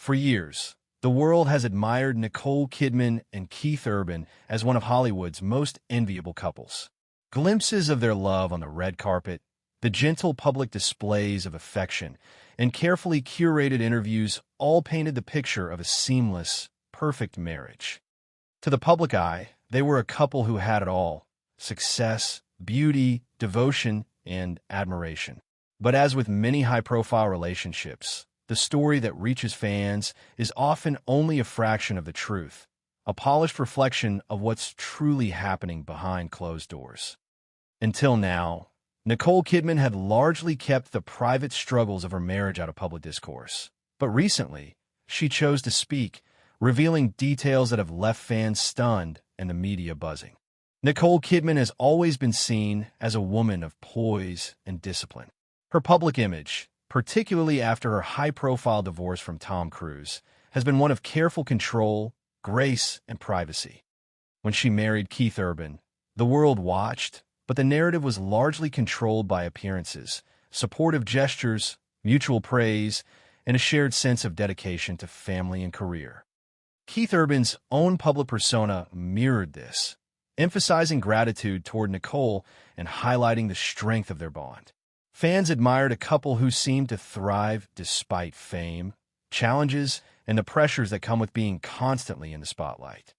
For years, the world has admired Nicole Kidman and Keith Urban as one of Hollywood's most enviable couples. Glimpses of their love on the red carpet, the gentle public displays of affection, and carefully curated interviews all painted the picture of a seamless, perfect marriage. To the public eye, they were a couple who had it all: success, beauty, devotion, and admiration. But as with many high-profile relationships, the story that reaches fans is often only a fraction of the truth, a polished reflection of what's truly happening behind closed doors. Until now, Nicole Kidman had largely kept the private struggles of her marriage out of public discourse. But recently, she chose to speak, revealing details that have left fans stunned and the media buzzing. Nicole Kidman has always been seen as a woman of poise and discipline. Her public image, particularly after her high-profile divorce from Tom Cruise, has been one of careful control, grace, and privacy. When she married Keith Urban, the world watched, but the narrative was largely controlled by appearances, supportive gestures, mutual praise, and a shared sense of dedication to family and career. Keith Urban's own public persona mirrored this, emphasizing gratitude toward Nicole and highlighting the strength of their bond. Fans admired a couple who seemed to thrive despite fame, challenges, and the pressures that come with being constantly in the spotlight.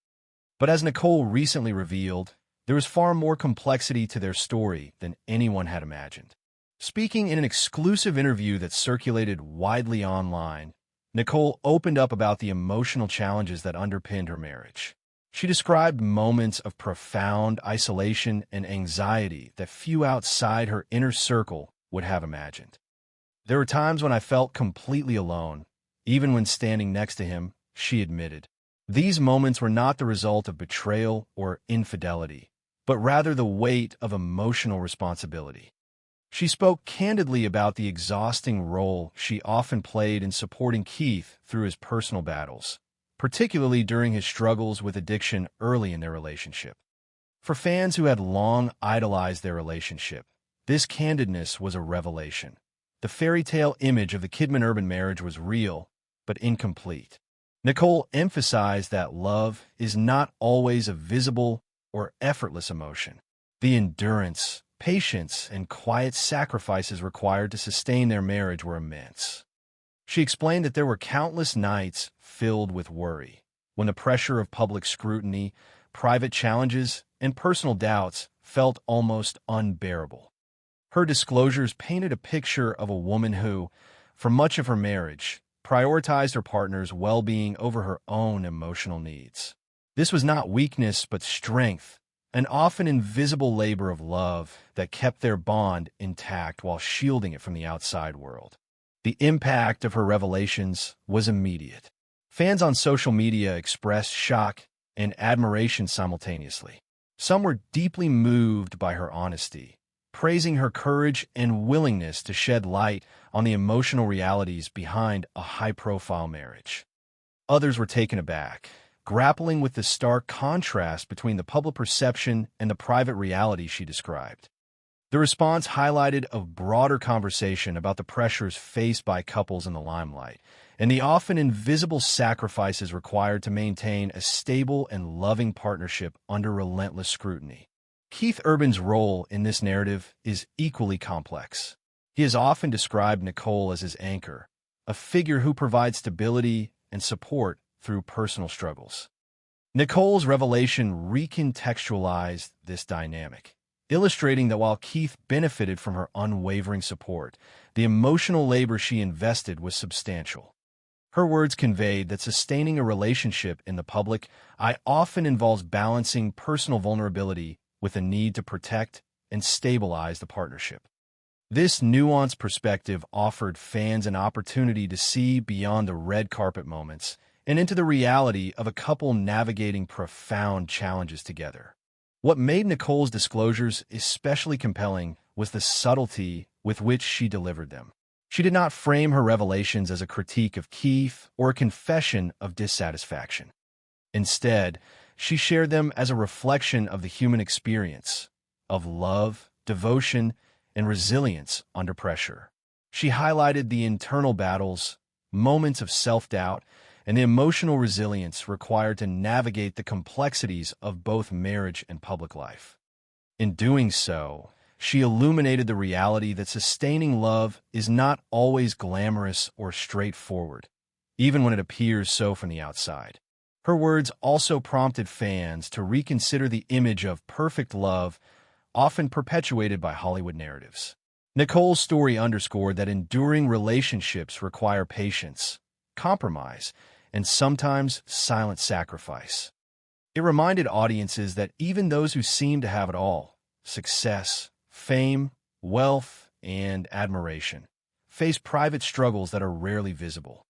But as Nicole recently revealed, there was far more complexity to their story than anyone had imagined. Speaking in an exclusive interview that circulated widely online, Nicole opened up about the emotional challenges that underpinned her marriage. She described moments of profound isolation and anxiety that few outside her inner circle would have imagined. There were times when I felt completely alone, even when standing next to him, she admitted. These moments were not the result of betrayal or infidelity, but rather the weight of emotional responsibility. She spoke candidly about the exhausting role she often played in supporting Keith through his personal battles, particularly during his struggles with addiction early in their relationship. For fans who had long idolized their relationship, this candidness was a revelation. The fairy tale image of the Kidman-Urban marriage was real, but incomplete. Nicole emphasized that love is not always a visible or effortless emotion. The endurance, patience, and quiet sacrifices required to sustain their marriage were immense. She explained that there were countless nights filled with worry, when the pressure of public scrutiny, private challenges, and personal doubts felt almost unbearable. Her disclosures painted a picture of a woman who, for much of her marriage, prioritized her partner's well-being over her own emotional needs. This was not weakness but strength, an often invisible labor of love that kept their bond intact while shielding it from the outside world. The impact of her revelations was immediate. Fans on social media expressed shock and admiration simultaneously. Some were deeply moved by her honesty, praising her courage and willingness to shed light on the emotional realities behind a high-profile marriage. Others were taken aback, grappling with the stark contrast between the public perception and the private reality she described. The response highlighted a broader conversation about the pressures faced by couples in the limelight and the often invisible sacrifices required to maintain a stable and loving partnership under relentless scrutiny. Keith Urban's role in this narrative is equally complex. He has often described Nicole as his anchor, a figure who provides stability and support through personal struggles. Nicole's revelation recontextualized this dynamic, illustrating that while Keith benefited from her unwavering support, the emotional labor she invested was substantial. Her words conveyed that sustaining a relationship in the public eye often involves balancing personal vulnerability with a need to protect and stabilize the partnership. This nuanced perspective offered fans an opportunity to see beyond the red carpet moments and into the reality of a couple navigating profound challenges together. What made Nicole's disclosures especially compelling was the subtlety with which she delivered them. She did not frame her revelations as a critique of Keith or a confession of dissatisfaction. Instead, she shared them as a reflection of the human experience, of love, devotion, and resilience under pressure. She highlighted the internal battles, moments of self-doubt, and the emotional resilience required to navigate the complexities of both marriage and public life. In doing so, she illuminated the reality that sustaining love is not always glamorous or straightforward, even when it appears so from the outside. Her words also prompted fans to reconsider the image of perfect love, often perpetuated by Hollywood narratives. Nicole's story underscored that enduring relationships require patience, compromise, and sometimes silent sacrifice. It reminded audiences that even those who seem to have it all, success, fame, wealth, and admiration, face private struggles that are rarely visible.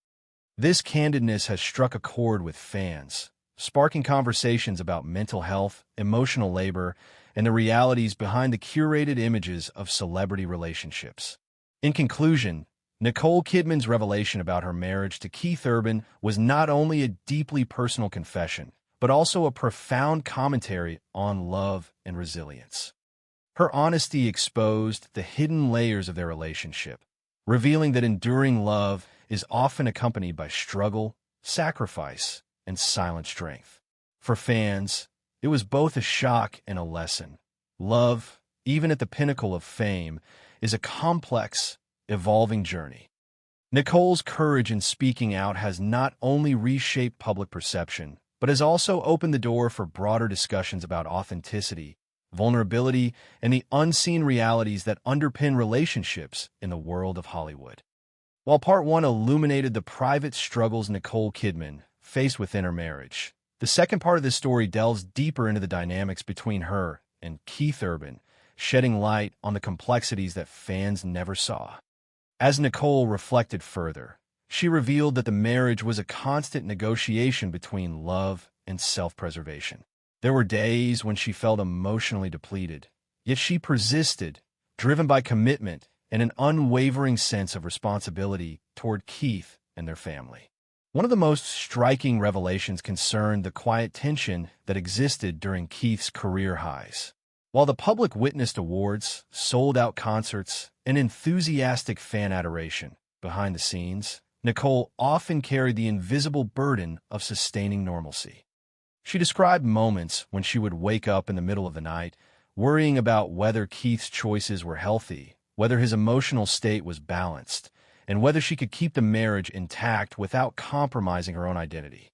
This candidness has struck a chord with fans, sparking conversations about mental health, emotional labor, and the realities behind the curated images of celebrity relationships. In conclusion, Nicole Kidman's revelation about her marriage to Keith Urban was not only a deeply personal confession, but also a profound commentary on love and resilience. Her honesty exposed the hidden layers of their relationship, revealing that enduring love is often accompanied by struggle, sacrifice, and silent strength. For fans, it was both a shock and a lesson. Love, even at the pinnacle of fame, is a complex, evolving journey. Nicole's courage in speaking out has not only reshaped public perception, but has also opened the door for broader discussions about authenticity, vulnerability, and the unseen realities that underpin relationships in the world of Hollywood. While Part 1 illuminated the private struggles Nicole Kidman faced within her marriage, the second part of this story delves deeper into the dynamics between her and Keith Urban, shedding light on the complexities that fans never saw. As Nicole reflected further, she revealed that the marriage was a constant negotiation between love and self-preservation. There were days when she felt emotionally depleted, yet she persisted, driven by commitment and an unwavering sense of responsibility toward Keith and their family. One of the most striking revelations concerned the quiet tension that existed during Keith's career highs. While the public witnessed awards, sold-out concerts, and enthusiastic fan adoration, behind the scenes, Nicole often carried the invisible burden of sustaining normalcy. She described moments when she would wake up in the middle of the night, worrying about whether Keith's choices were healthy, whether his emotional state was balanced, and whether she could keep the marriage intact without compromising her own identity.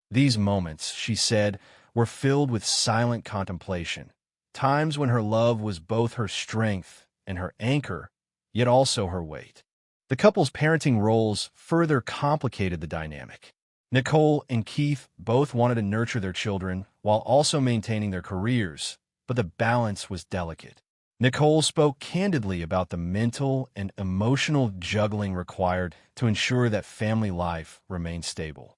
These moments, she said, were filled with silent contemplation, times when her love was both her strength and her anchor, yet also her weight. The couple's parenting roles further complicated the dynamic. Nicole and Keith both wanted to nurture their children while also maintaining their careers, but the balance was delicate. Nicole spoke candidly about the mental and emotional juggling required to ensure that family life remained stable.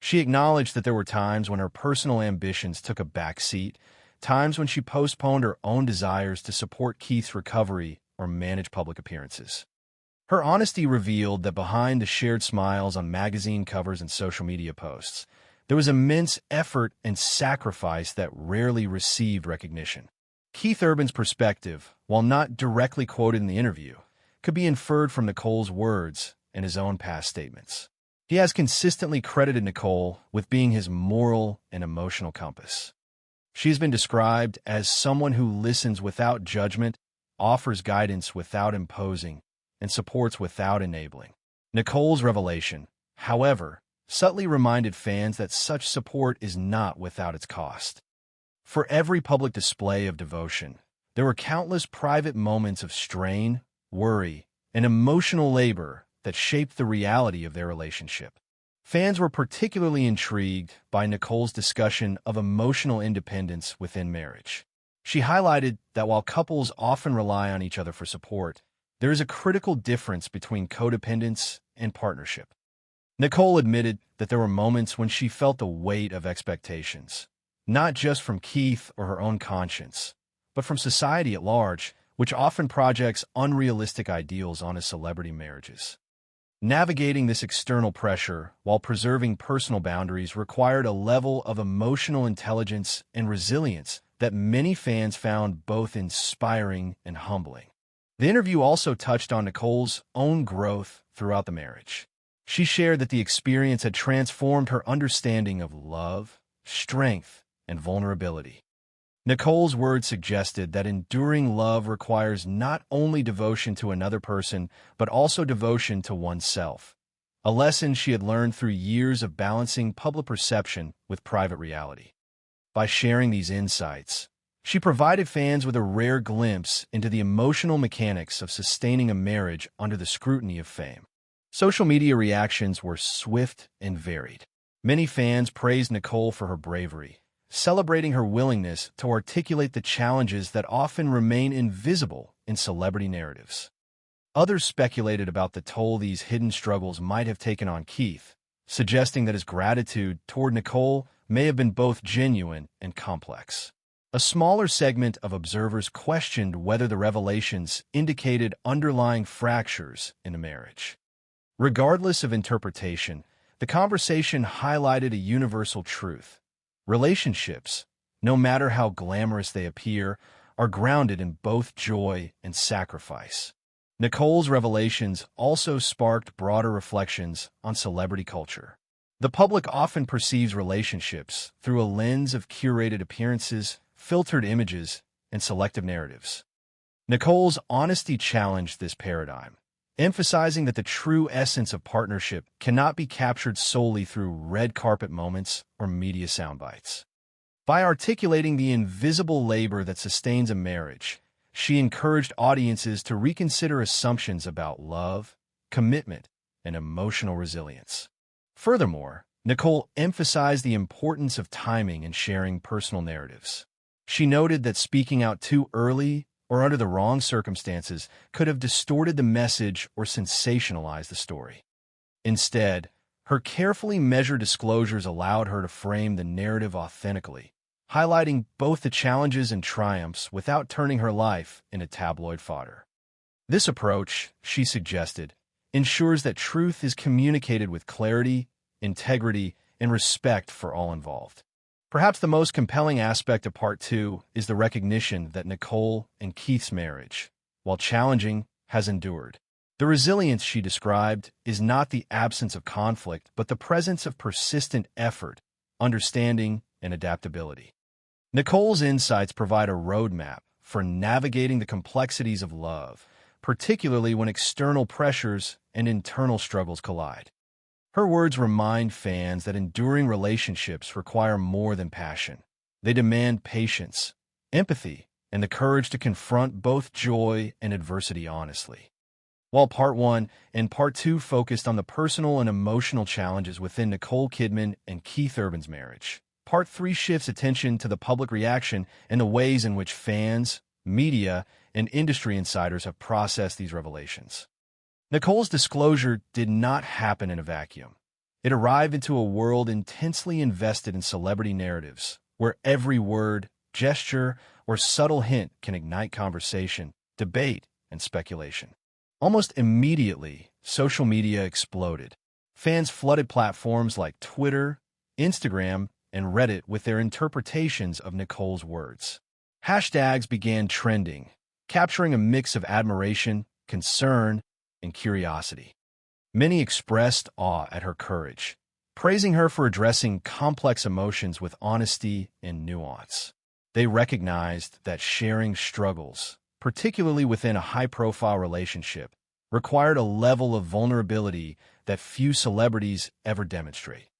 She acknowledged that there were times when her personal ambitions took a backseat, times when she postponed her own desires to support Keith's recovery or manage public appearances. Her honesty revealed that behind the shared smiles on magazine covers and social media posts, there was immense effort and sacrifice that rarely received recognition. Keith Urban's perspective, while not directly quoted in the interview, could be inferred from Nicole's words and his own past statements. He has consistently credited Nicole with being his moral and emotional compass. She has been described as someone who listens without judgment, offers guidance without imposing, and supports without enabling. Nicole's revelation, however, subtly reminded fans that such support is not without its cost. For every public display of devotion, there were countless private moments of strain, worry, and emotional labor that shaped the reality of their relationship. Fans were particularly intrigued by Nicole's discussion of emotional independence within marriage. She highlighted that while couples often rely on each other for support, there is a critical difference between codependence and partnership. Nicole admitted that there were moments when she felt the weight of expectations, not just from Keith or her own conscience, but from society at large, which often projects unrealistic ideals onto celebrity marriages. Navigating this external pressure while preserving personal boundaries required a level of emotional intelligence and resilience that many fans found both inspiring and humbling. The interview also touched on Nicole's own growth throughout the marriage. She shared that the experience had transformed her understanding of love, strength, and vulnerability. Nicole's words suggested that enduring love requires not only devotion to another person, but also devotion to oneself, a lesson she had learned through years of balancing public perception with private reality. By sharing these insights, she provided fans with a rare glimpse into the emotional mechanics of sustaining a marriage under the scrutiny of fame. Social media reactions were swift and varied. Many fans praised Nicole for her bravery, celebrating her willingness to articulate the challenges that often remain invisible in celebrity narratives. Others speculated about the toll these hidden struggles might have taken on Keith, suggesting that his gratitude toward Nicole may have been both genuine and complex. A smaller segment of observers questioned whether the revelations indicated underlying fractures in the marriage. Regardless of interpretation, the conversation highlighted a universal truth. Relationships, no matter how glamorous they appear, are grounded in both joy and sacrifice. Nicole's revelations also sparked broader reflections on celebrity culture. The public often perceives relationships through a lens of curated appearances, filtered images, and selective narratives. Nicole's honesty challenged this paradigm, emphasizing that the true essence of partnership cannot be captured solely through red carpet moments or media soundbites. By articulating the invisible labor that sustains a marriage, she encouraged audiences to reconsider assumptions about love, commitment, and emotional resilience. Furthermore, Nicole emphasized the importance of timing in sharing personal narratives. She noted that speaking out too early or under the wrong circumstances could have distorted the message or sensationalized the story. Instead, her carefully measured disclosures allowed her to frame the narrative authentically, highlighting both the challenges and triumphs without turning her life into tabloid fodder. This approach, she suggested, ensures that truth is communicated with clarity, integrity, and respect for all involved. Perhaps the most compelling aspect of Part 2 is the recognition that Nicole and Keith's marriage, while challenging, has endured. The resilience she described is not the absence of conflict, but the presence of persistent effort, understanding, and adaptability. Nicole's insights provide a roadmap for navigating the complexities of love, particularly when external pressures and internal struggles collide. Her words remind fans that enduring relationships require more than passion. They demand patience, empathy, and the courage to confront both joy and adversity honestly. While Part 1 and Part 2 focused on the personal and emotional challenges within Nicole Kidman and Keith Urban's marriage, Part 3 shifts attention to the public reaction and the ways in which fans, media, and industry insiders have processed these revelations. Nicole's disclosure did not happen in a vacuum. It arrived into a world intensely invested in celebrity narratives, where every word, gesture, or subtle hint can ignite conversation, debate, and speculation. Almost immediately, social media exploded. Fans flooded platforms like Twitter, Instagram, and Reddit with their interpretations of Nicole's words. Hashtags began trending, capturing a mix of admiration, concern, and curiosity. Many expressed awe at her courage, praising her for addressing complex emotions with honesty and nuance. They recognized that sharing struggles, particularly within a high-profile relationship, required a level of vulnerability that few celebrities ever demonstrate.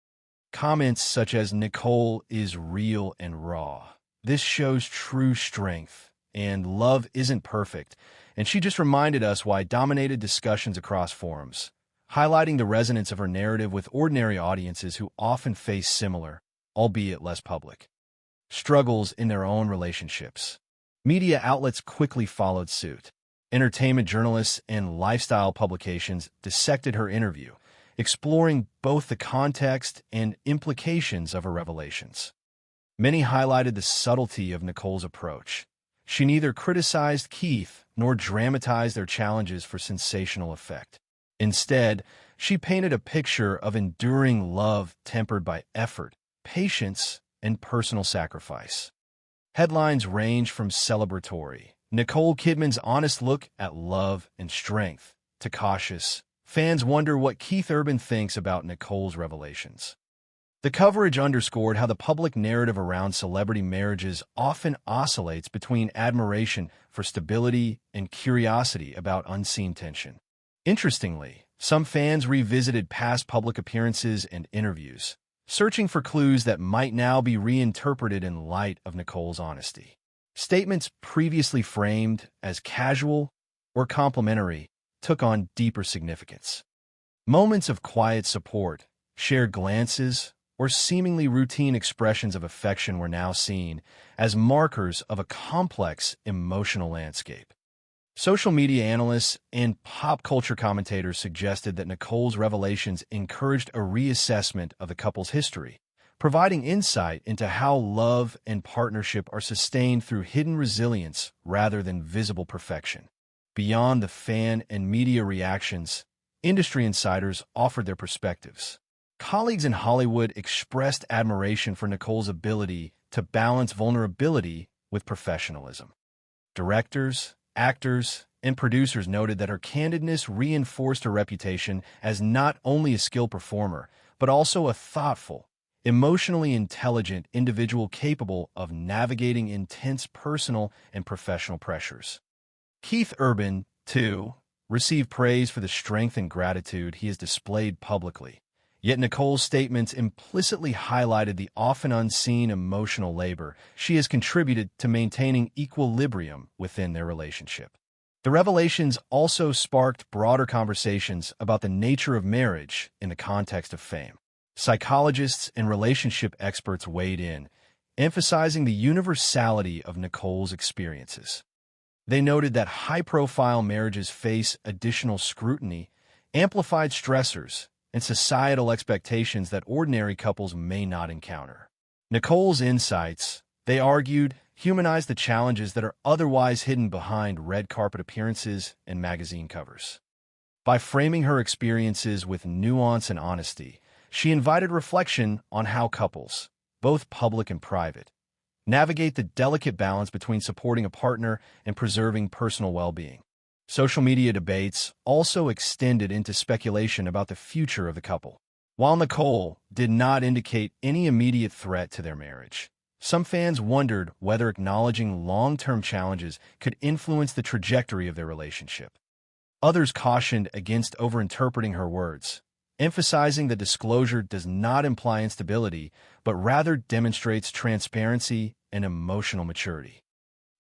Comments such as "Nicole is real and raw. This shows true strength," and "Love isn't perfect," and she just reminded us why dominated discussions across forums, highlighting the resonance of her narrative with ordinary audiences who often face similar, albeit less public, struggles in their own relationships. Media outlets quickly followed suit. Entertainment journalists and lifestyle publications dissected her interview, exploring both the context and implications of her revelations. Many highlighted the subtlety of Nicole's approach. She neither criticized Keith nor dramatized their challenges for sensational effect. Instead, she painted a picture of enduring love tempered by effort, patience, and personal sacrifice. Headlines range from celebratory, "Nicole Kidman's honest look at love and strength," to cautious, Fans wonder what Keith Urban thinks about Nicole's revelations. The coverage underscored how the public narrative around celebrity marriages often oscillates between admiration for stability and curiosity about unseen tension. Interestingly, some fans revisited past public appearances and interviews, searching for clues that might now be reinterpreted in light of Nicole's honesty. Statements previously framed as casual or complimentary took on deeper significance. Moments of quiet support, shared glances, or seemingly routine expressions of affection were now seen as markers of a complex emotional landscape. Social media analysts and pop culture commentators suggested that Nicole's revelations encouraged a reassessment of the couple's history, providing insight into how love and partnership are sustained through hidden resilience rather than visible perfection. Beyond the fan and media reactions, industry insiders offered their perspectives. Colleagues in Hollywood expressed admiration for Nicole's ability to balance vulnerability with professionalism. Directors, actors, and producers noted that her candidness reinforced her reputation as not only a skilled performer, but also a thoughtful, emotionally intelligent individual capable of navigating intense personal and professional pressures. Keith Urban, too, received praise for the strength and gratitude he has displayed publicly. Yet Nicole's statements implicitly highlighted the often unseen emotional labor she has contributed to maintaining equilibrium within their relationship. The revelations also sparked broader conversations about the nature of marriage in the context of fame. Psychologists and relationship experts weighed in, emphasizing the universality of Nicole's experiences. They noted that high-profile marriages face additional scrutiny, amplified stressors, and societal expectations that ordinary couples may not encounter. Nicole's insights, they argued, humanize the challenges that are otherwise hidden behind red carpet appearances and magazine covers. By framing her experiences with nuance and honesty, she invited reflection on how couples, both public and private, navigate the delicate balance between supporting a partner and preserving personal well-being. Social media debates also extended into speculation about the future of the couple. While Nicole did not indicate any immediate threat to their marriage, some fans wondered whether acknowledging long-term challenges could influence the trajectory of their relationship. Others cautioned against overinterpreting her words, emphasizing that disclosure does not imply instability, but rather demonstrates transparency and emotional maturity.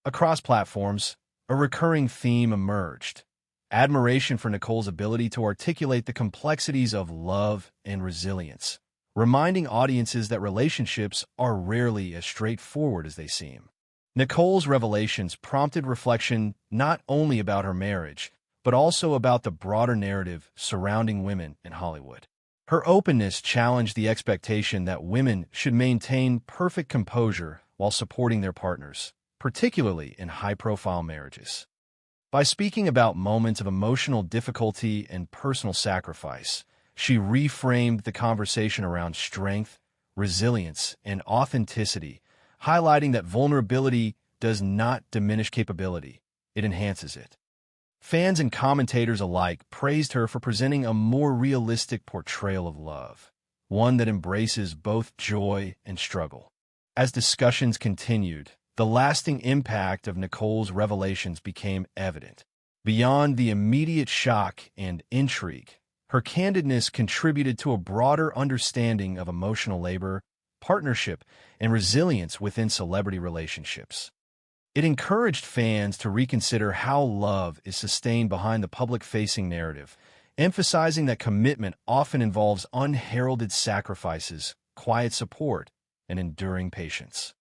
Across platforms, a recurring theme emerged: admiration for Nicole's ability to articulate the complexities of love and resilience, reminding audiences that relationships are rarely as straightforward as they seem. Nicole's revelations prompted reflection not only about her marriage, but also about the broader narrative surrounding women in Hollywood. Her openness challenged the expectation that women should maintain perfect composure while supporting their partners, particularly in high-profile marriages. By speaking about moments of emotional difficulty and personal sacrifice, she reframed the conversation around strength, resilience, and authenticity, highlighting that vulnerability does not diminish capability, it enhances it. Fans and commentators alike praised her for presenting a more realistic portrayal of love, one that embraces both joy and struggle. As discussions continued, the lasting impact of Nicole's revelations became evident. Beyond the immediate shock and intrigue, her candidness contributed to a broader understanding of emotional labor, partnership, and resilience within celebrity relationships. It encouraged fans to reconsider how love is sustained behind the public-facing narrative, emphasizing that commitment often involves unheralded sacrifices, quiet support, and enduring patience.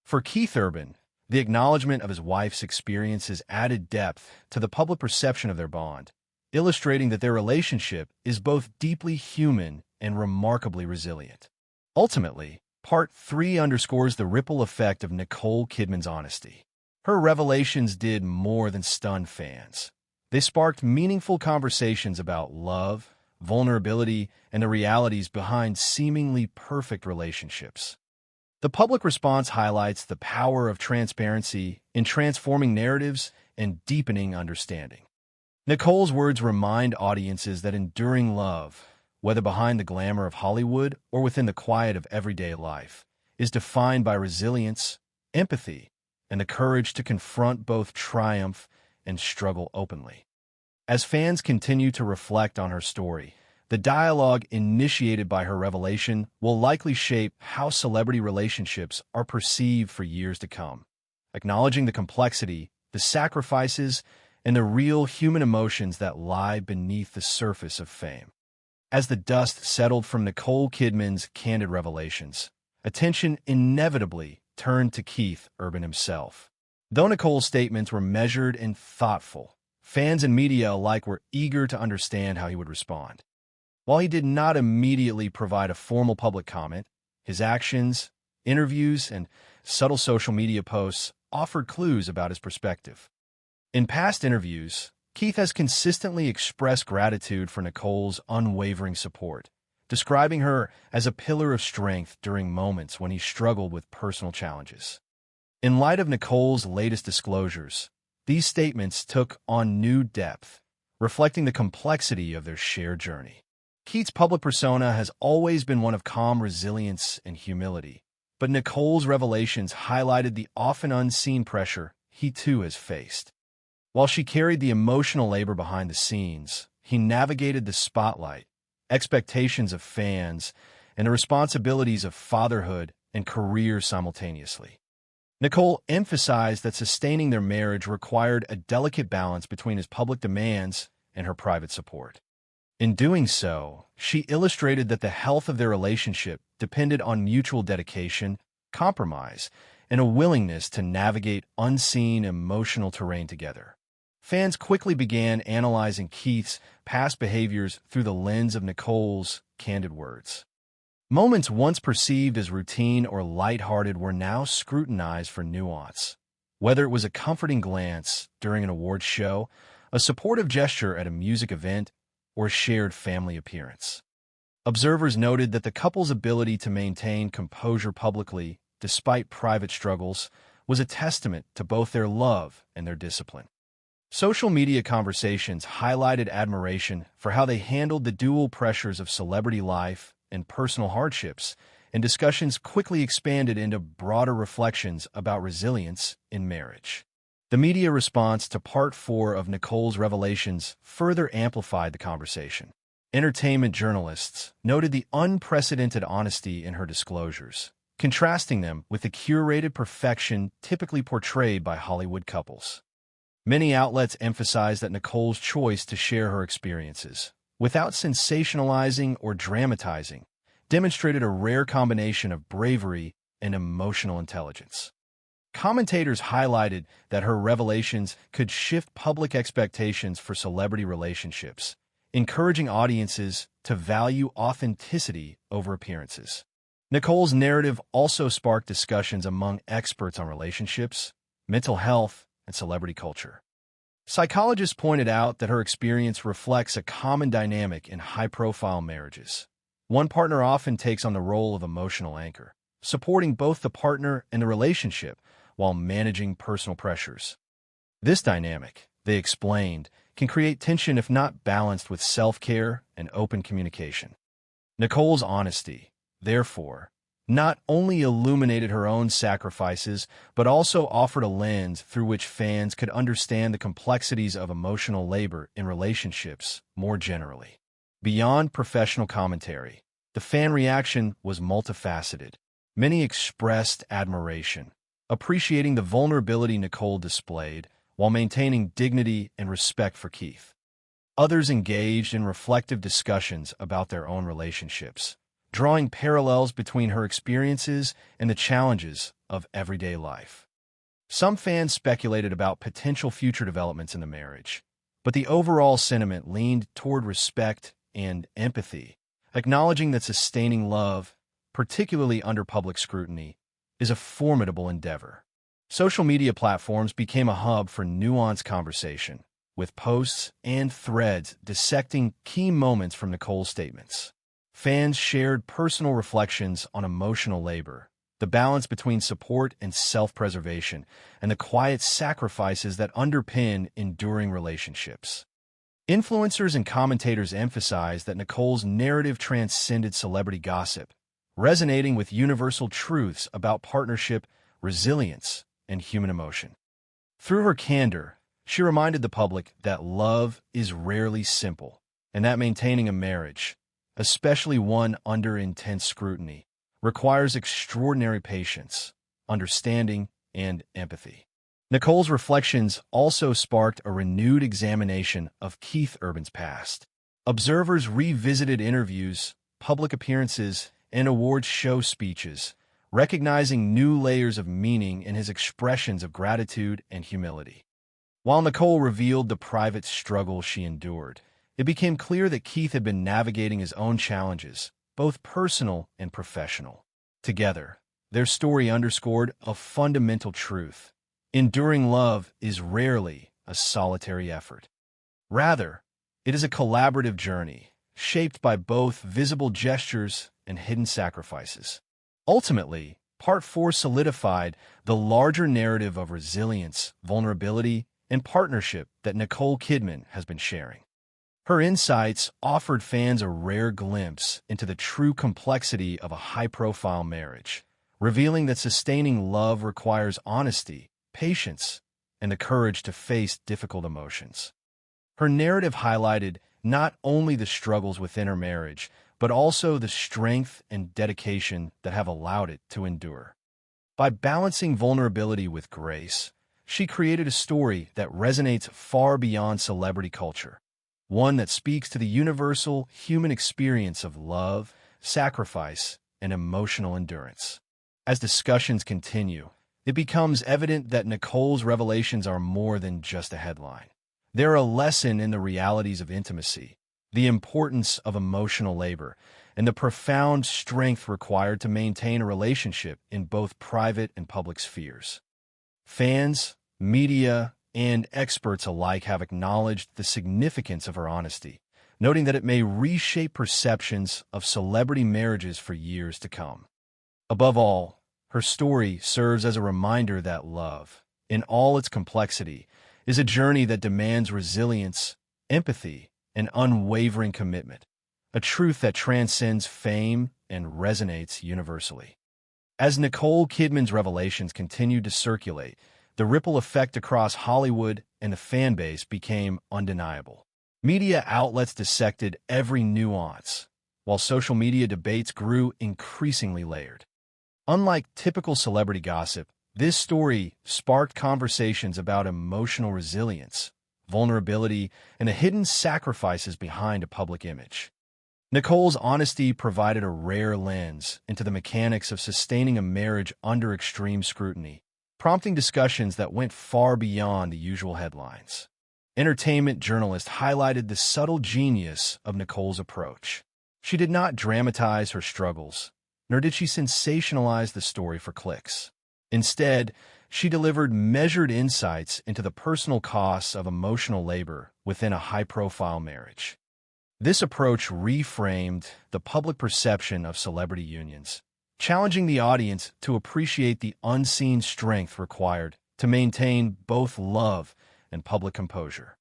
For Keith Urban, the acknowledgement of his wife's experiences added depth to the public perception of their bond, illustrating that their relationship is both deeply human and remarkably resilient. Ultimately, Part 3 underscores the ripple effect of Nicole Kidman's honesty. Her revelations did more than stun fans. They sparked meaningful conversations about love, vulnerability, and the realities behind seemingly perfect relationships. The public response highlights the power of transparency in transforming narratives and deepening understanding. Nicole's words remind audiences that enduring love, whether behind the glamour of Hollywood or within the quiet of everyday life, is defined by resilience, empathy, and the courage to confront both triumph and struggle openly. As fans continue to reflect on her story, the dialogue initiated by her revelation will likely shape how celebrity relationships are perceived for years to come, acknowledging the complexity, the sacrifices, and the real human emotions that lie beneath the surface of fame. As the dust settled from Nicole Kidman's candid revelations, attention inevitably turned to Keith Urban himself. Though Nicole's statements were measured and thoughtful, fans and media alike were eager to understand how he would respond. While he did not immediately provide a formal public comment, his actions, interviews, and subtle social media posts offered clues about his perspective. In past interviews, Keith has consistently expressed gratitude for Nicole's unwavering support, describing her as a pillar of strength during moments when he struggled with personal challenges. In light of Nicole's latest disclosures, these statements took on new depth, reflecting the complexity of their shared journey. Keith's public persona has always been one of calm resilience and humility, but Nicole's revelations highlighted the often unseen pressure he too has faced. While she carried the emotional labor behind the scenes, he navigated the spotlight, expectations of fans, and the responsibilities of fatherhood and career simultaneously. Nicole emphasized that sustaining their marriage required a delicate balance between his public demands and her private support. In doing so, she illustrated that the health of their relationship depended on mutual dedication, compromise, and a willingness to navigate unseen emotional terrain together. Fans quickly began analyzing Keith's past behaviors through the lens of Nicole's candid words. Moments once perceived as routine or lighthearted were now scrutinized for nuance. Whether it was a comforting glance during an awards show, a supportive gesture at a music event, or a shared family appearance. Observers noted that the couple's ability to maintain composure publicly, despite private struggles, was a testament to both their love and their discipline. Social media conversations highlighted admiration for how they handled the dual pressures of celebrity life and personal hardships, and discussions quickly expanded into broader reflections about resilience in marriage. The media response to Part 4 of Nicole's revelations further amplified the conversation. Entertainment journalists noted the unprecedented honesty in her disclosures, contrasting them with the curated perfection typically portrayed by Hollywood couples. Many outlets emphasized that Nicole's choice to share her experiences, without sensationalizing or dramatizing, demonstrated a rare combination of bravery and emotional intelligence. Commentators highlighted that her revelations could shift public expectations for celebrity relationships, encouraging audiences to value authenticity over appearances. Nicole's narrative also sparked discussions among experts on relationships, mental health, and celebrity culture. Psychologists pointed out that her experience reflects a common dynamic in high-profile marriages. One partner often takes on the role of emotional anchor, supporting both the partner and the relationship while managing personal pressures. This dynamic, they explained, can create tension if not balanced with self-care and open communication. Nicole's honesty, therefore, not only illuminated her own sacrifices, but also offered a lens through which fans could understand the complexities of emotional labor in relationships more generally. Beyond professional commentary, the fan reaction was multifaceted. Many expressed admiration, appreciating the vulnerability Nicole displayed while maintaining dignity and respect for Keith. Others engaged in reflective discussions about their own relationships, drawing parallels between her experiences and the challenges of everyday life. Some fans speculated about potential future developments in the marriage, but the overall sentiment leaned toward respect and empathy, acknowledging that sustaining love, particularly under public scrutiny, is a formidable endeavor. Social media platforms became a hub for nuanced conversation, with posts and threads dissecting key moments from Nicole's statements. Fans shared personal reflections on emotional labor, the balance between support and self-preservation, and the quiet sacrifices that underpin enduring relationships. Influencers and commentators emphasize that Nicole's narrative transcended celebrity gossip, resonating with universal truths about partnership, resilience, and human emotion. Through her candor, she reminded the public that love is rarely simple, and that maintaining a marriage, especially one under intense scrutiny, requires extraordinary patience, understanding, and empathy. Nicole's reflections also sparked a renewed examination of Keith Urban's past. Observers revisited interviews, public appearances, and awards show speeches, recognizing new layers of meaning in his expressions of gratitude and humility. While Nicole revealed the private struggle she endured, it became clear that Keith had been navigating his own challenges, both personal and professional. Together, their story underscored a fundamental truth. Enduring love is rarely a solitary effort. Rather, it is a collaborative journey, shaped by both visible gestures and hidden sacrifices. Ultimately, Part 4 solidified the larger narrative of resilience, vulnerability, and partnership that Nicole Kidman has been sharing. Her insights offered fans a rare glimpse into the true complexity of a high-profile marriage, revealing that sustaining love requires honesty, patience, and the courage to face difficult emotions. Her narrative highlighted not only the struggles within her marriage, but also the strength and dedication that have allowed it to endure. By balancing vulnerability with grace, she created a story that resonates far beyond celebrity culture, one that speaks to the universal human experience of love, sacrifice, and emotional endurance. As discussions continue, it becomes evident that Nicole's revelations are more than just a headline. They're a lesson in the realities of intimacy, the importance of emotional labor, and the profound strength required to maintain a relationship in both private and public spheres. Fans, media, and experts alike have acknowledged the significance of her honesty, noting that it may reshape perceptions of celebrity marriages for years to come. Above all, her story serves as a reminder that love, in all its complexity, is a journey that demands resilience, empathy, and unwavering commitment, a truth that transcends fame and resonates universally. As Nicole Kidman's revelations continued to circulate, the ripple effect across Hollywood and the fan base became undeniable. Media outlets dissected every nuance, while social media debates grew increasingly layered. Unlike typical celebrity gossip, this story sparked conversations about emotional resilience, vulnerability, and the hidden sacrifices behind a public image. Nicole's honesty provided a rare lens into the mechanics of sustaining a marriage under extreme scrutiny, prompting discussions that went far beyond the usual headlines. Entertainment journalists highlighted the subtle genius of Nicole's approach. She did not dramatize her struggles, nor did she sensationalize the story for clicks. Instead, she delivered measured insights into the personal costs of emotional labor within a high-profile marriage. This approach reframed the public perception of celebrity unions, challenging the audience to appreciate the unseen strength required to maintain both love and public composure.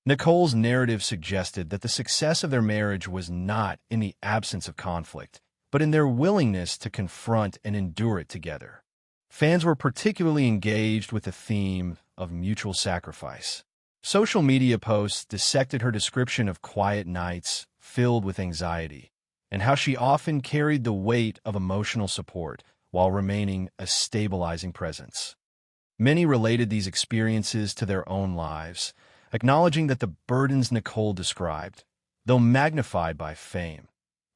Nicole's narrative suggested that the success of their marriage was not in the absence of conflict, but in their willingness to confront and endure it together. Fans were particularly engaged with the theme of mutual sacrifice. Social media posts dissected her description of quiet nights filled with anxiety, and how she often carried the weight of emotional support while remaining a stabilizing presence. Many related these experiences to their own lives, acknowledging that the burdens Nicole described, though magnified by fame,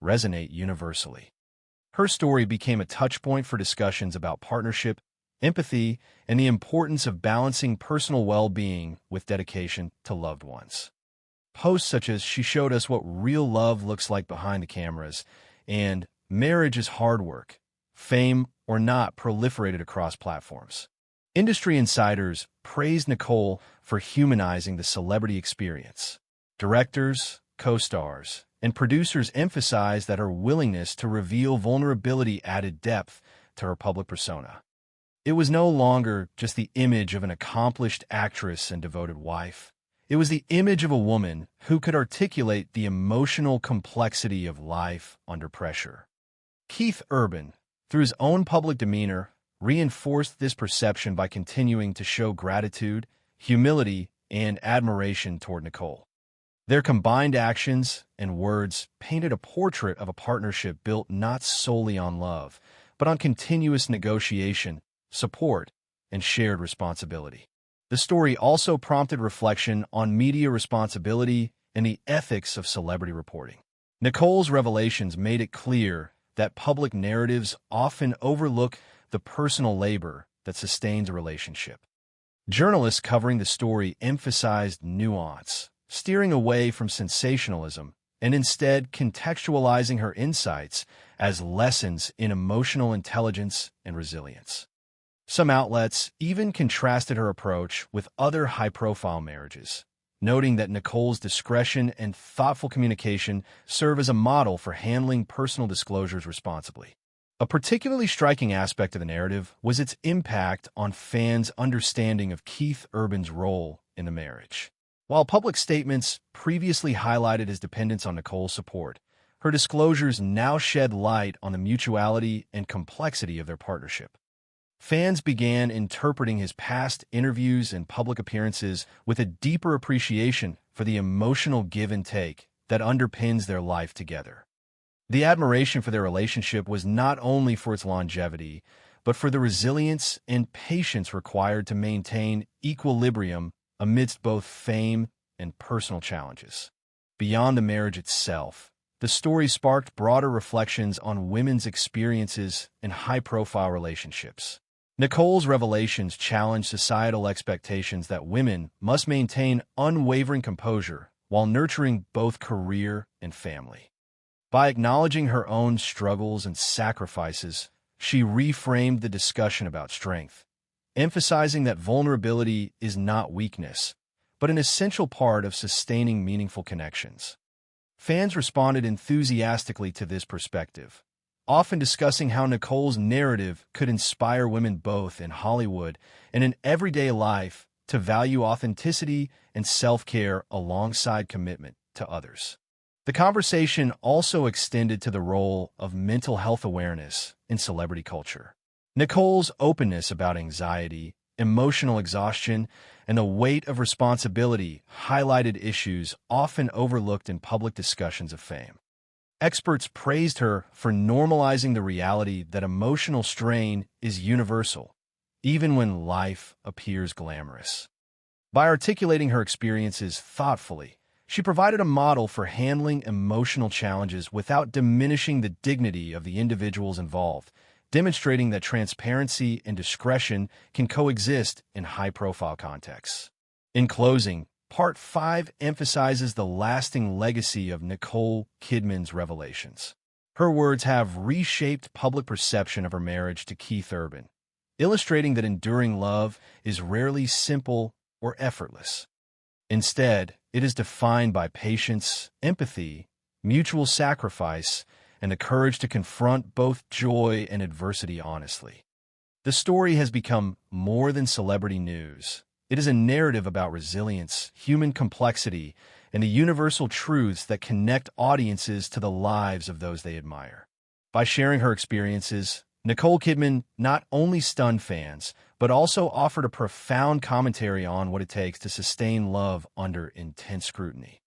resonate universally. Her story became a touchpoint for discussions about partnership, empathy, and the importance of balancing personal well-being with dedication to loved ones. Posts such as "She showed us what real love looks like behind the cameras" and "Marriage is hard work, fame or not" proliferated across platforms. Industry insiders praised Nicole for humanizing the celebrity experience. Directors, co-stars, and producers emphasized that her willingness to reveal vulnerability added depth to her public persona. It was no longer just the image of an accomplished actress and devoted wife. It was the image of a woman who could articulate the emotional complexity of life under pressure. Keith Urban, through his own public demeanor, reinforced this perception by continuing to show gratitude, humility, and admiration toward Nicole. Their combined actions and words painted a portrait of a partnership built not solely on love, but on continuous negotiation, support, and shared responsibility. The story also prompted reflection on media responsibility and the ethics of celebrity reporting. Nicole's revelations made it clear that public narratives often overlook the personal labor that sustains a relationship. Journalists covering the story emphasized nuance, steering away from sensationalism and instead contextualizing her insights as lessons in emotional intelligence and resilience. Some outlets even contrasted her approach with other high-profile marriages, noting that Nicole's discretion and thoughtful communication serve as a model for handling personal disclosures responsibly. A particularly striking aspect of the narrative was its impact on fans' understanding of Keith Urban's role in the marriage. While public statements previously highlighted his dependence on Nicole's support, her disclosures now shed light on the mutuality and complexity of their partnership. Fans began interpreting his past interviews and public appearances with a deeper appreciation for the emotional give and take that underpins their life together. The admiration for their relationship was not only for its longevity, but for the resilience and patience required to maintain equilibrium amidst both fame and personal challenges. Beyond the marriage itself, the story sparked broader reflections on women's experiences in high-profile relationships. Nicole's revelations challenged societal expectations that women must maintain unwavering composure while nurturing both career and family. By acknowledging her own struggles and sacrifices, she reframed the discussion about strength, emphasizing that vulnerability is not weakness, but an essential part of sustaining meaningful connections. Fans responded enthusiastically to this perspective, often discussing how Nicole's narrative could inspire women both in Hollywood and in everyday life to value authenticity and self-care alongside commitment to others. The conversation also extended to the role of mental health awareness in celebrity culture. Nicole's openness about anxiety, emotional exhaustion, and the weight of responsibility highlighted issues often overlooked in public discussions of fame. Experts praised her for normalizing the reality that emotional strain is universal, even when life appears glamorous. By articulating her experiences thoughtfully, she provided a model for handling emotional challenges without diminishing the dignity of the individuals involved, demonstrating that transparency and discretion can coexist in high-profile contexts. In closing, Part 5 emphasizes the lasting legacy of Nicole Kidman's revelations. Her words have reshaped public perception of her marriage to Keith Urban, illustrating that enduring love is rarely simple or effortless. Instead, it is defined by patience, empathy, mutual sacrifice, and the courage to confront both joy and adversity honestly. The story has become more than celebrity news. It is a narrative about resilience, human complexity, and the universal truths that connect audiences to the lives of those they admire. By sharing her experiences, Nicole Kidman not only stunned fans, but also offered a profound commentary on what it takes to sustain love under intense scrutiny.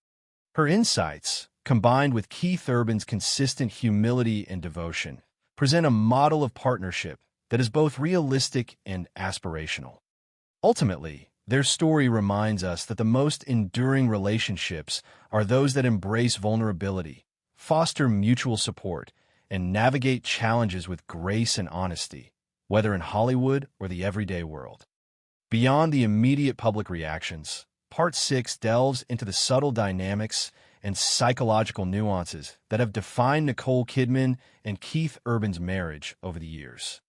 Her insights, combined with Keith Urban's consistent humility and devotion, present a model of partnership that is both realistic and aspirational. Ultimately, their story reminds us that the most enduring relationships are those that embrace vulnerability, foster mutual support, and navigate challenges with grace and honesty, whether in Hollywood or the everyday world. Beyond the immediate public reactions, Part 6 delves into the subtle dynamics and psychological nuances that have defined Nicole Kidman and Keith Urban's marriage over the years.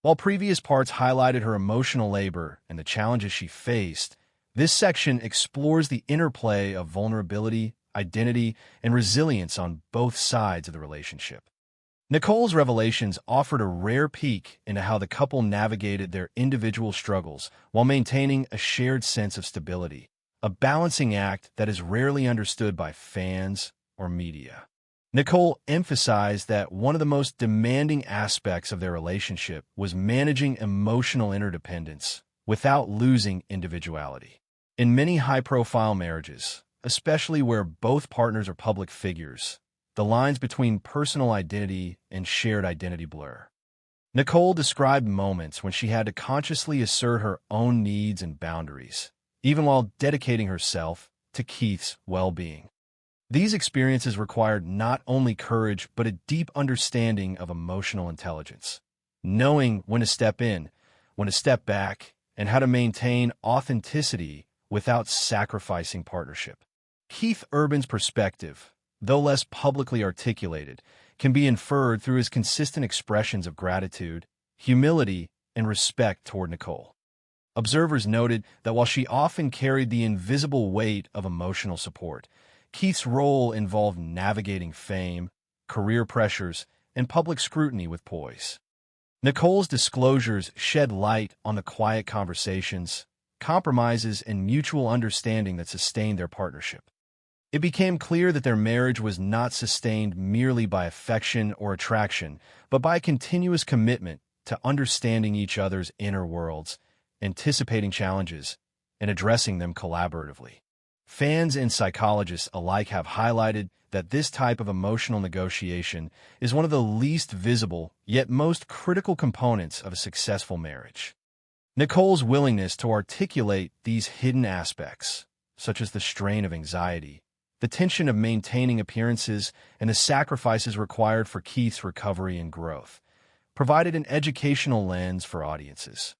While previous parts highlighted her emotional labor and the challenges she faced, this section explores the interplay of vulnerability, identity, and resilience on both sides of the relationship. Nicole's revelations offered a rare peek into how the couple navigated their individual struggles while maintaining a shared sense of stability, a balancing act that is rarely understood by fans or media. Nicole emphasized that one of the most demanding aspects of their relationship was managing emotional interdependence without losing individuality. In many high-profile marriages, especially where both partners are public figures, the lines between personal identity and shared identity blur. Nicole described moments when she had to consciously assert her own needs and boundaries, even while dedicating herself to Keith's well-being. These experiences required not only courage but a deep understanding of emotional intelligence, knowing when to step in, when to step back, and how to maintain authenticity without sacrificing partnership. Keith Urban's perspective, though less publicly articulated, can be inferred through his consistent expressions of gratitude, humility, and respect toward Nicole. Observers noted that while she often carried the invisible weight of emotional support, Keith's role involved navigating fame, career pressures, and public scrutiny with poise. Nicole's disclosures shed light on the quiet conversations, compromises, and mutual understanding that sustained their partnership. It became clear that their marriage was not sustained merely by affection or attraction, but by a continuous commitment to understanding each other's inner worlds, anticipating challenges, and addressing them collaboratively. Fans and psychologists alike have highlighted that this type of emotional negotiation is one of the least visible yet most critical components of a successful marriage. Nicole's willingness to articulate these hidden aspects, such as the strain of anxiety, the tension of maintaining appearances, and the sacrifices required for Keith's recovery and growth, provided an educational lens for audiences.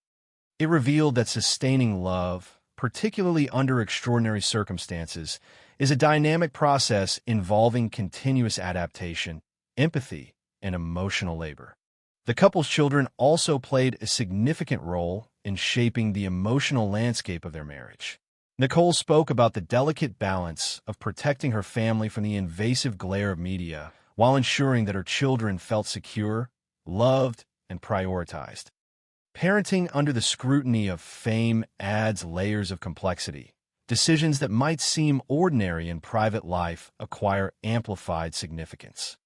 It revealed that sustaining love, particularly under extraordinary circumstances, is a dynamic process involving continuous adaptation, empathy, and emotional labor. The couple's children also played a significant role in shaping the emotional landscape of their marriage. Nicole spoke about the delicate balance of protecting her family from the invasive glare of media while ensuring that her children felt secure, loved, and prioritized. Parenting under the scrutiny of fame adds layers of complexity. Decisions that might seem ordinary in private life acquire amplified significance.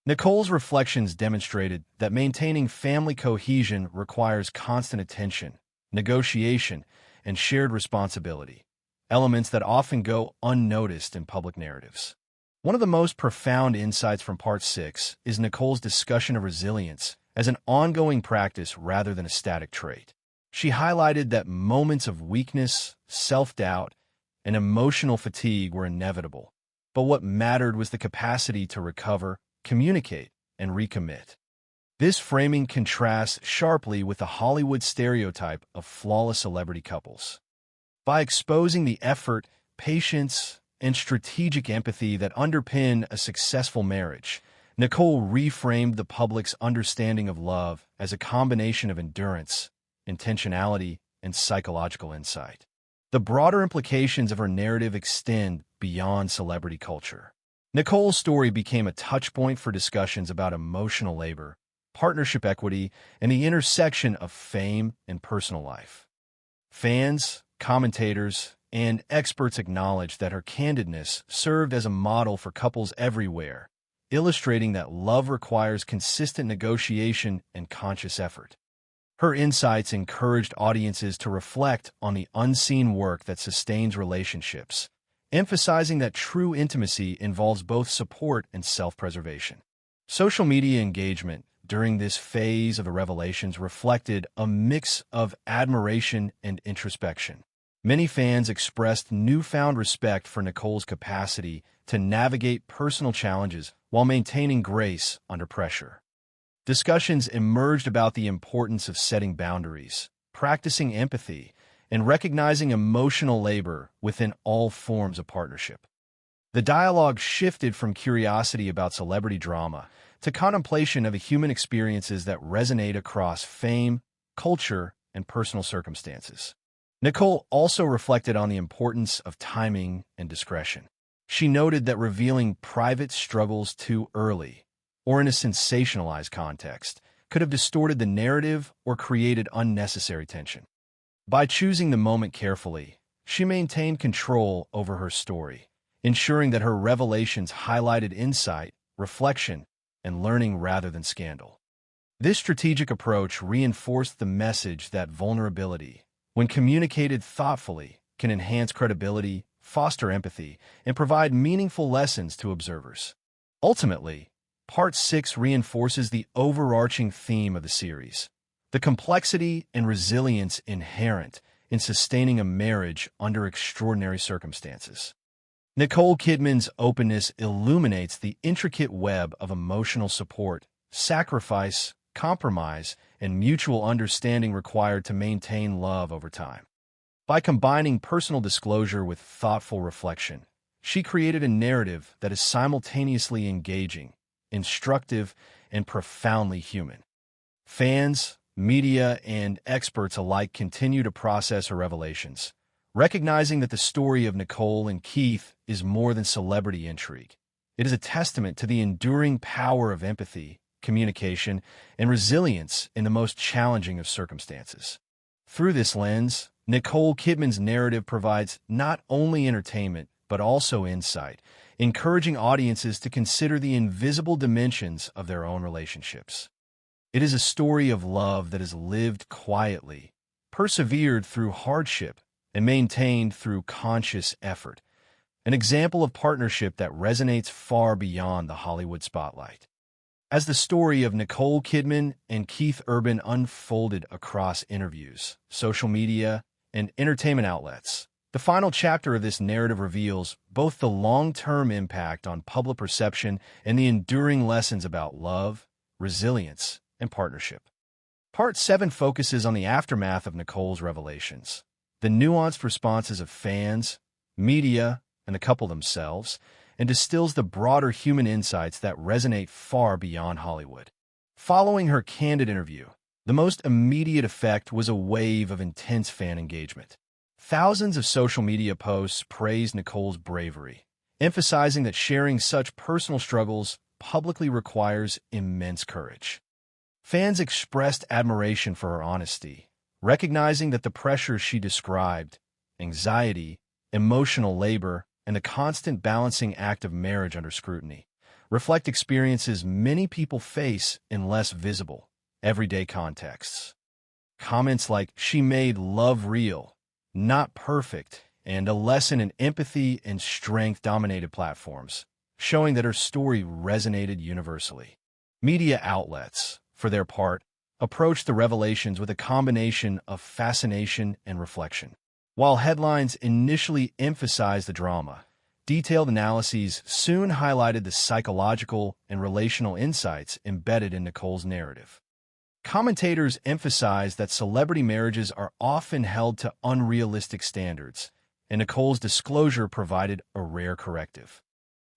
Nicole's reflections demonstrated that maintaining family cohesion requires constant attention, negotiation, and shared responsibility, elements that often go unnoticed in public narratives. One of the most profound insights from Part 6 is Nicole's discussion of resilience as an ongoing practice rather than a static trait. She highlighted that moments of weakness, self-doubt, and emotional fatigue were inevitable, but what mattered was the capacity to recover, communicate, and recommit. This framing contrasts sharply with the Hollywood stereotype of flawless celebrity couples. By exposing the effort, patience, and strategic empathy that underpin a successful marriage, Nicole reframed the public's understanding of love as a combination of endurance, intentionality, and psychological insight. The broader implications of her narrative extend beyond celebrity culture. Nicole's story became a touchpoint for discussions about emotional labor, partnership equity, and the intersection of fame and personal life. Fans, commentators, and experts acknowledged that her candidness served as a model for couples everywhere, illustrating that love requires consistent negotiation and conscious effort. Her insights encouraged audiences to reflect on the unseen work that sustains relationships, emphasizing that true intimacy involves both support and self-preservation. Social media engagement during this phase of the revelations reflected a mix of admiration and introspection. Many fans expressed newfound respect for Nicole's capacity to navigate personal challenges while maintaining grace under pressure. Discussions emerged about the importance of setting boundaries, practicing empathy, and recognizing emotional labor within all forms of partnership. The dialogue shifted from curiosity about celebrity drama to contemplation of the human experiences that resonate across fame, culture, and personal circumstances. Nicole also reflected on the importance of timing and discretion. She noted that revealing private struggles too early, or in a sensationalized context, could have distorted the narrative or created unnecessary tension. By choosing the moment carefully, she maintained control over her story, ensuring that her revelations highlighted insight, reflection, and learning rather than scandal. This strategic approach reinforced the message that vulnerability, when communicated thoughtfully, can enhance credibility, foster empathy, and provide meaningful lessons to observers. Ultimately, Part 6 reinforces the overarching theme of the series: the complexity and resilience inherent in sustaining a marriage under extraordinary circumstances. Nicole Kidman's openness illuminates the intricate web of emotional support, sacrifice, compromise, and mutual understanding required to maintain love over time. By combining personal disclosure with thoughtful reflection, she created a narrative that is simultaneously engaging, instructive, and profoundly human. Fans, media, and experts alike continue to process her revelations, recognizing that the story of Nicole and Keith is more than celebrity intrigue. It is a testament to the enduring power of empathy, communication, and resilience in the most challenging of circumstances. Through this lens, Nicole Kidman's narrative provides not only entertainment, but also insight, encouraging audiences to consider the invisible dimensions of their own relationships. It is a story of love that is lived quietly, persevered through hardship, and maintained through conscious effort, an example of partnership that resonates far beyond the Hollywood spotlight. As the story of Nicole Kidman and Keith Urban unfolded across interviews, social media, and entertainment outlets, the final chapter of this narrative reveals both the long-term impact on public perception and the enduring lessons about love, resilience, and partnership. Part 7 focuses on the aftermath of Nicole's revelations, the nuanced responses of fans, media, and the couple themselves, and distills the broader human insights that resonate far beyond Hollywood. Following her candid interview, the most immediate effect was a wave of intense fan engagement. Thousands of social media posts praised Nicole's bravery, emphasizing that sharing such personal struggles publicly requires immense courage. Fans expressed admiration for her honesty, recognizing that the pressures she described, anxiety, emotional labor, and the constant balancing act of marriage under scrutiny, reflect experiences many people face in less visible, everyday contexts. Comments like, "She made love real, not perfect," and "a lesson in empathy and strength" dominated platforms, showing that her story resonated universally. Media outlets, for their part, approached the revelations with a combination of fascination and reflection. While headlines initially emphasized the drama, detailed analyses soon highlighted the psychological and relational insights embedded in Nicole's narrative. Commentators emphasized that celebrity marriages are often held to unrealistic standards, and Nicole's disclosure provided a rare corrective.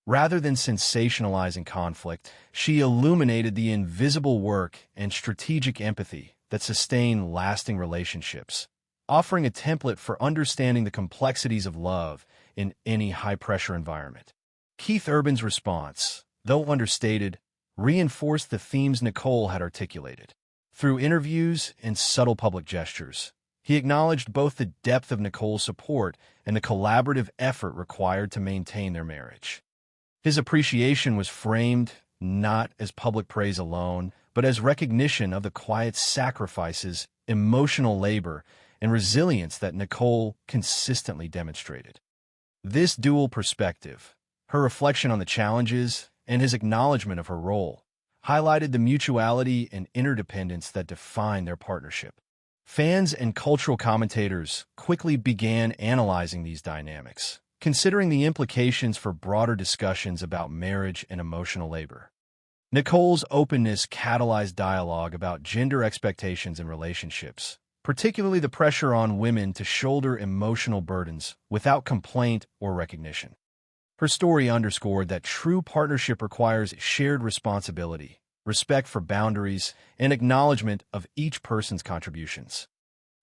Rather than sensationalizing conflict, she illuminated the invisible work and strategic empathy that sustain lasting relationships, offering a template for understanding the complexities of love in any high-pressure environment. Keith Urban's response, though understated, reinforced the themes Nicole had articulated. Through interviews and subtle public gestures, he acknowledged both the depth of Nicole's support and the collaborative effort required to maintain their marriage. His appreciation was framed not as public praise alone, but as recognition of the quiet sacrifices, emotional labor, and resilience that Nicole consistently demonstrated. This dual perspective, her reflection on the challenges and his acknowledgement of her role, highlighted the mutuality and interdependence that defined their partnership. Fans and cultural commentators quickly began analyzing these dynamics, considering the implications for broader discussions about marriage and emotional labor. Nicole's openness catalyzed dialogue about gender expectations in relationships, particularly the pressure on women to shoulder emotional burdens without complaint or recognition. Her story underscored that true partnership requires shared responsibility, respect for boundaries, and acknowledgement of each person's contributions.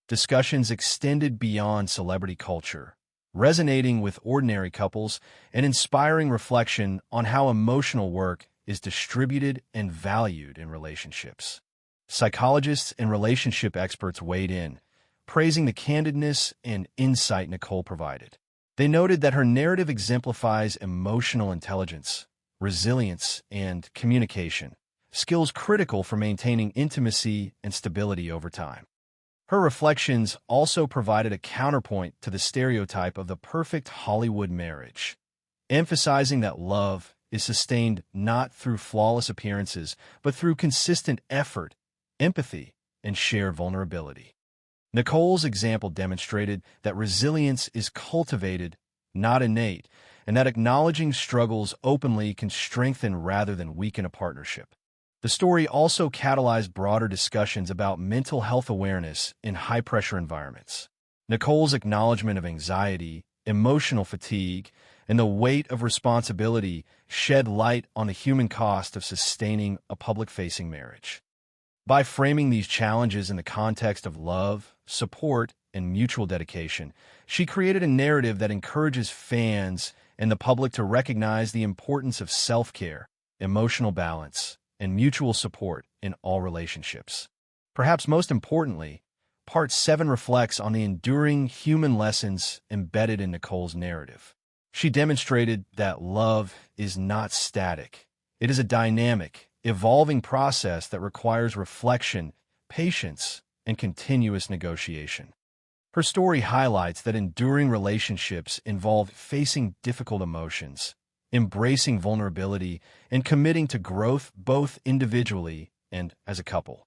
Discussions extended beyond celebrity culture, resonating with ordinary couples and inspiring reflection on how emotional work is distributed and valued in relationships. Psychologists and relationship experts weighed in, praising the candidness and insight Nicole provided. They noted that her narrative exemplifies emotional intelligence, resilience, and communication, skills critical for maintaining intimacy and stability over time. Her reflections also provided a counterpoint to the stereotype of the perfect Hollywood marriage, emphasizing that love is sustained not through flawless appearances, but through consistent effort, empathy, and shared vulnerability. Nicole's example demonstrated that resilience is cultivated, not innate, and that acknowledging struggles openly can strengthen rather than weaken a partnership. The story also catalyzed broader discussions about mental health awareness in high-pressure environments. Nicole's acknowledgement of anxiety, emotional fatigue, and the weight of responsibility shed light on the human cost of sustaining a public-facing marriage. By framing these challenges in the context of love, support, and mutual dedication, she created a narrative that encourages fans and the public to recognize the importance of self-care, emotional balance, and mutual support in all relationships. Perhaps most importantly, Part 7 reflects on the enduring human lessons embedded in Nicole's narrative. She demonstrated that love is not static. It is a dynamic, evolving process that requires reflection, patience, and continuous negotiation. Her story highlights that enduring relationships involve facing difficult emotions, embracing vulnerability, and committing to growth both individually and as a couple.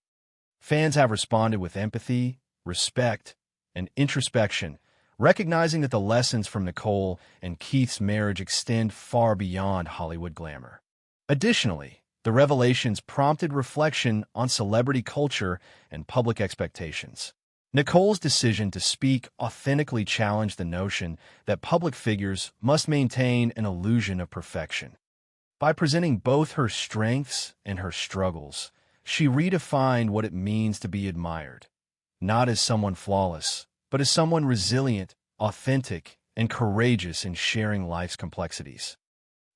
Fans have responded with empathy, respect, and introspection, recognizing that the lessons from Nicole and Keith's marriage extend far beyond Hollywood glamour. Additionally, the revelations prompted reflection on celebrity culture and public expectations. Nicole's decision to speak authentically challenged the notion that public figures must maintain an illusion of perfection. By presenting both her strengths and her struggles, she redefined what it means to be admired, not as someone flawless, but as someone resilient, authentic, and courageous in sharing life's complexities.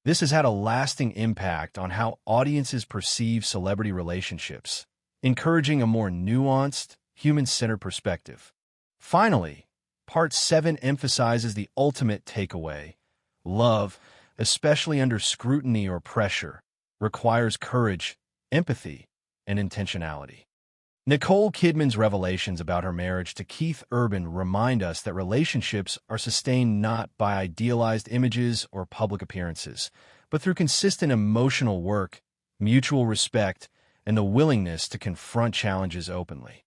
This has had a lasting impact on how audiences perceive celebrity relationships, encouraging a more nuanced, human-centered perspective. Finally, Part 7 emphasizes the ultimate takeaway. Love, especially under scrutiny or pressure, requires courage, empathy, and intentionality. Nicole Kidman's revelations about her marriage to Keith Urban remind us that relationships are sustained not by idealized images or public appearances, but through consistent emotional work, mutual respect, and the willingness to confront challenges openly.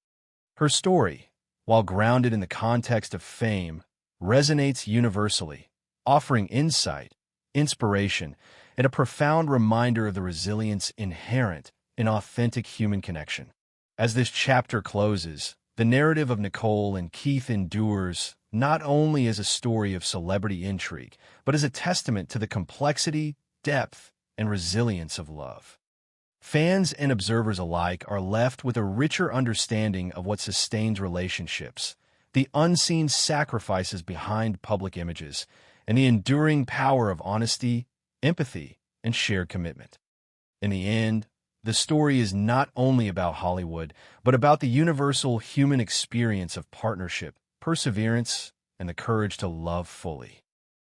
Her story, while grounded in the context of fame, resonates universally, offering insight, inspiration, and a profound reminder of the resilience inherent in authentic human connection. As this chapter closes, the narrative of Nicole and Keith endures not only as a story of celebrity intrigue, but as a testament to the complexity, depth, and resilience of love. Fans and observers alike are left with a richer understanding of what sustains relationships, the unseen sacrifices behind public images, and the enduring power of honesty, empathy, and shared commitment. In the end, the story is not only about Hollywood, but about the universal human experience of partnership, perseverance, and the courage to love fully.